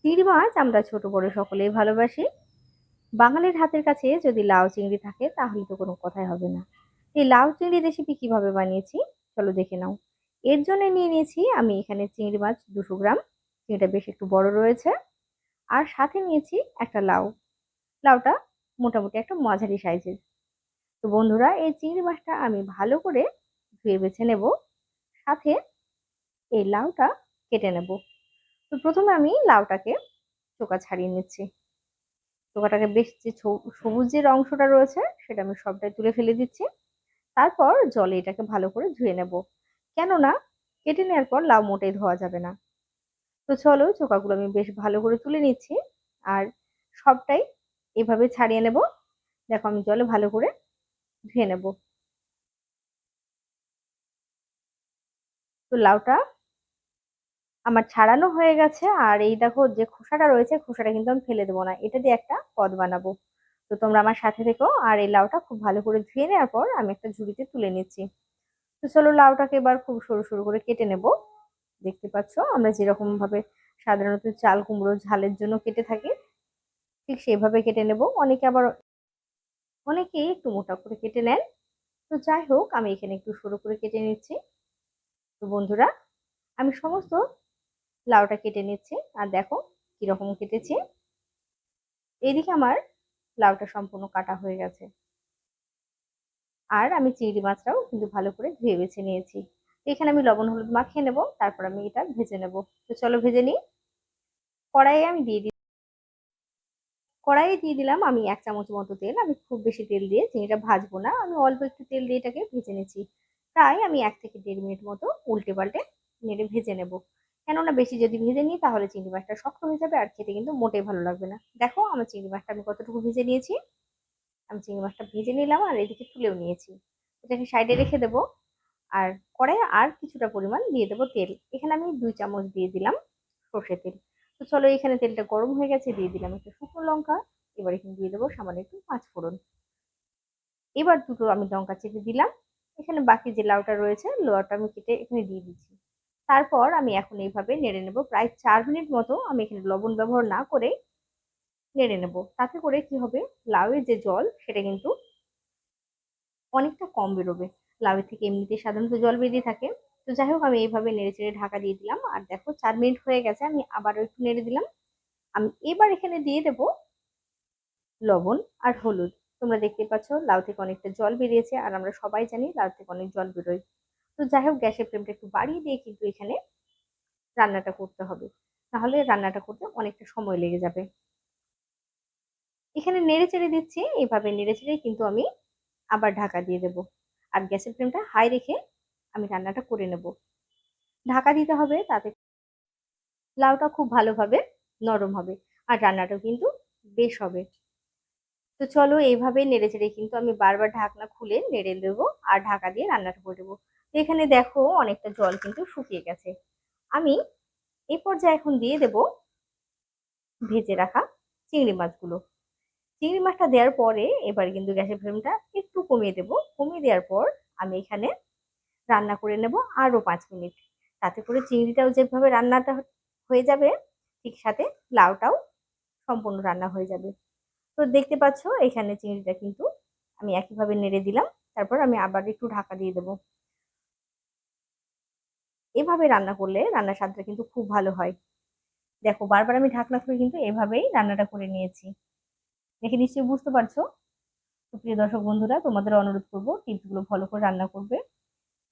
চিংড়ি মাছ আমরা ছোট বড় সকলেই ভালোবাসি। বাঙালির হাতের কাছে যদি লাউ চিংড়ি থাকে তাহলে তো কোনো কথাই হবে না। এই লাউ চিংড়ি রেসিপি কিভাবে বানিয়েছি চলো দেখে নাও। এর জন্য নিয়ে নিয়েছি আমি এখানে চিংড়ি মাছ 200 গ্রাম। চিংড়িটা বেশ একটু বড় রয়েছে। আর সাথে নিয়েছি একটা লাউ। লাউটা মোটামুটি একটা মাঝারি সাইজের। তো বন্ধুরা, এই চিংড়ি মাছটা আমি ভালো করে ধুয়ে বেছে নেব। সাথে এই লাউটা কেটে নেব। তো প্রথমে আমি লাউটাকে চোকা ছাড়িয়ে নিচ্ছি। চোখাটাকে বেশ যে সবুজ যে অংশটা রয়েছে সেটা আমি সবটাই তুলে ফেলে দিচ্ছি। তারপর জলে এটাকে ভালো করে ধুয়ে নেব, কেননা কেটে নেওয়ার পর লাউ মোটেই ধোয়া যাবে না। তো চলো, চোখাগুলো আমি বেশ ভালো করে তুলে নিচ্ছি। আর সবটাই এভাবে ছাড়িয়ে নেব। দেখো, আমি জলে ভালো করে ধুয়ে নেব। তো লাউটা আমার ছাড়ানো হয়ে গেছে। আর এই দেখো, যে খোসাটা রয়েছে খোসাটা কিন্তু আমি ফেলে দেবো না, এটা দিয়ে একটা পদ বানাবো। তো তোমরা আমার সাথে থেকো। আর এই লাউটা খুব ভালো করে ধুয়ে নেওয়ার পর আমি একটা ঝুড়িতে তুলে নিচ্ছি। তো চলো, লাউটাকে এবার খুব সরু সরু করে কেটে নেব। দেখতে পাচ্ছ আমরা যেরকম ভাবে সাধারণত চাল কুমড়ো ঝালের জন্য কেটে থাকি, ঠিক সেভাবে কেটে নেব। অনেকে একটু মোটা করে কেটে নেন। তো যাই হোক, আমি এখানে একটু সরু করে কেটে নিচ্ছি। তো বন্ধুরা, আমি সমস্ত লাউটা কেটে নিচ্ছি। আর দেখো কিরকম কেটেছি। এইদিকে আমার লাউটা সম্পূর্ণ কাটা হয়ে গেছে। আর আমি চিংড়ি মাছটাও কিন্তু ভালো করে ধুয়ে বেছে নিয়েছি। এখানে আমি লবণ হলুদ মাখিয়ে নেব, তারপর আমি এটা ভেজে নেব। তো চলো ভেজে নিই। কড়াইয়ে আমি দিয়ে দিই কড়াইয়ে দিয়ে দিলাম আমি 1 চামচ মতো তেল। আমি খুব বেশি তেল দিয়ে চিংড়িটা ভাজবো না, আমি অল্প একটু তেল দিয়ে এটাকে ভেজে নিচ্ছি। প্রায় আমি 1 থেকে 1.5 মিনিট মতো উল্টে পাল্টে নেড়ে ভেজে নেব। কেননা বেশি যদি ভেজে নিই তাহলে চিংড়ি মাছটা শক্ত হয়ে যাবে আর খেতে কিন্তু মোটেই ভালো লাগবে না। দেখো আমার চিংড়ি মাছটা আমি কতটুকু ভেজে নিয়েছি। আমি চিংড়ি মাছটা ভেজে নিলাম আর এদিকে তুলেও নিয়েছি। এটাকে সাইডে রেখে দেবো। আর কড়াইয়ে আর কিছুটা পরিমাণ দিয়ে দেবো তেল। এখানে আমি 2 চামচ দিয়ে দিলাম সর্ষের তেল। তো চলো, এখানে তেলটা গরম হয়ে গেছে, দিয়ে দিলাম একটু শুকনো লঙ্কা। এবার এখানে দিয়ে দেবো সামান্য একটু পাঁচফোড়ন। এবার দুটো আমি লঙ্কা চেটে দিলাম। এখানে বাকি যে লাউটা রয়েছে লাউটা আমি কেটে এখানে দিয়ে দিচ্ছি। তারপর আমি এখন এইভাবে নেড়ে নেব প্রায় 4 মিনিট মতো। আমি এখানে লবণ ব্যবহার না করে নেড়ে নেব। তাতে করে কি হবে, লাউয়ের যে জল সেটা কিন্তু অনেকটা কম বেরোবে। লাউয়ের থেকে এমনিতে সাধারণত জল বেরিয়ে থাকে। তো যাই হোক, আমি এইভাবে নেড়ে চেড়ে ঢাকা দিয়ে দিলাম। আর দেখো 4 মিনিট হয়ে গেছে, আমি আবারও একটু নেড়ে দিলাম। আমি এবার এখানে দিয়ে দেব লবণ আর হলুদ। তোমরা দেখতে পাচ্ছ লাউ থেকে অনেকটা জল বেরিয়েছে, আর আমরা সবাই জানি লাউ থেকে অনেক জল বেরোয়। তো যাই হোক, গ্যাসের ফ্লেমটা একটু বাড়িয়ে দিয়ে কিন্তু এখানে রান্নাটা করতে হবে, তাহলে রান্নাটা করতে অনেকটা সময় লেগে যাবে। এখানে নেড়ে চেড়ে দিচ্ছি, এইভাবে নেড়ে চেড়ে কিন্তু আমি আবার ঢাকা দিয়ে দেব। আর গ্যাসের ফ্লেমটা হাই রেখে আমি রান্নাটা করে নেব। ঢাকা দিতে হবে, তাতে লাউটা খুব ভালোভাবে নরম হবে আর রান্নাটাও কিন্তু বেশ হবে। তো চলো, এইভাবে নেড়ে চেড়ে কিন্তু আমি বারবার ঢাকনা খুলে নেড়ে দেবো আর ঢাকা দিয়ে রান্নাটা করে দেবো। তো এখানে দেখো অনেকটা জল কিন্তু শুকিয়ে গেছে। আমি এই পর্যায়ে এখন দিয়ে দেব ভেজে রাখা চিংড়ি মাছগুলো। চিংড়ি মাছটা দেওয়ার পরে এবার কিন্তু গ্যাসের ফ্লেমটা একটু কমিয়ে দেব। কমিয়ে দেওয়ার পর আমি এখানে রান্না করে নেব আরো 5 মিনিট। তাতে করে চিংড়িটাও যেভাবে রান্নাটা হয়ে যাবে, ঠিক সাথে লাউটাও সম্পূর্ণ রান্না হয়ে যাবে। তো দেখতে পাচ্ছ এখানে চিংড়িটা কিন্তু আমি একইভাবে নেড়ে দিলাম। তারপর আমি আবার একটু ঢাকা দিয়ে দেবো। এভাবে রান্না করলে রান্নার স্বাদটা কিন্তু খুব ভালো হয়। দেখো, বারবার আমি ঢাকনা খুলে কিন্তু এভাবেই রান্নাটা করে নিয়েছি। দেখে নিশ্চয়ই বুঝতে পারছো। তো প্রিয় দর্শক বন্ধুরা, তোমাদের অনুরোধ করবো টিপসগুলো ফলো করে রান্না করবে।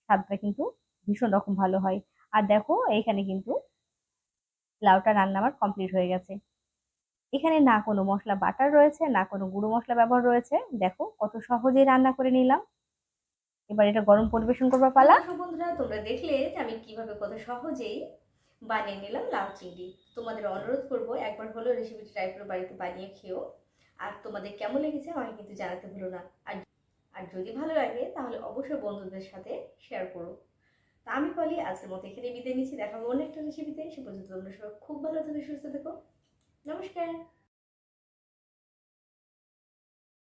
স্বাদটা কিন্তু ভীষণ রকম ভালো হয়। আর দেখো, এখানে কিন্তু লাউটা রান্না আমার কমপ্লিট হয়ে গেছে। এখানে না কোনো মশলা বাটার রয়েছে, না কোনো গুঁড়ো মশলা ব্যবহার রয়েছে। দেখো কত সহজেই রান্না করে নিলাম। এবার এটা গরম পরিবেশন করবার পালা। দর্শক বন্ধুরা, তোমরা দেখলে যে আমি কিভাবে কত সহজেই বানিয়ে নিলাম লাউ চিংড়ি। তোমাদের অনুরোধ করবো একবার হলেও রেসিপিটি ট্রাই করে বাড়িতে বানিয়ে খেও। আর তোমাদের কেমন লেগেছে আমাকে কিন্তু জানাতে ভুলো না। আর আর যদি ভালো লাগে তাহলে অবশ্যই বন্ধুদের সাথে শেয়ার করো। তা আমি বলি আজকের মতো এখানে বিদায় নিচ্ছি। দেখা হবে অন্য একটা রেসিপিতে। সে পর্যন্ত তোমরা সবাই খুব ভালো থেকো, সুস্থ থেকো। নমস্কার।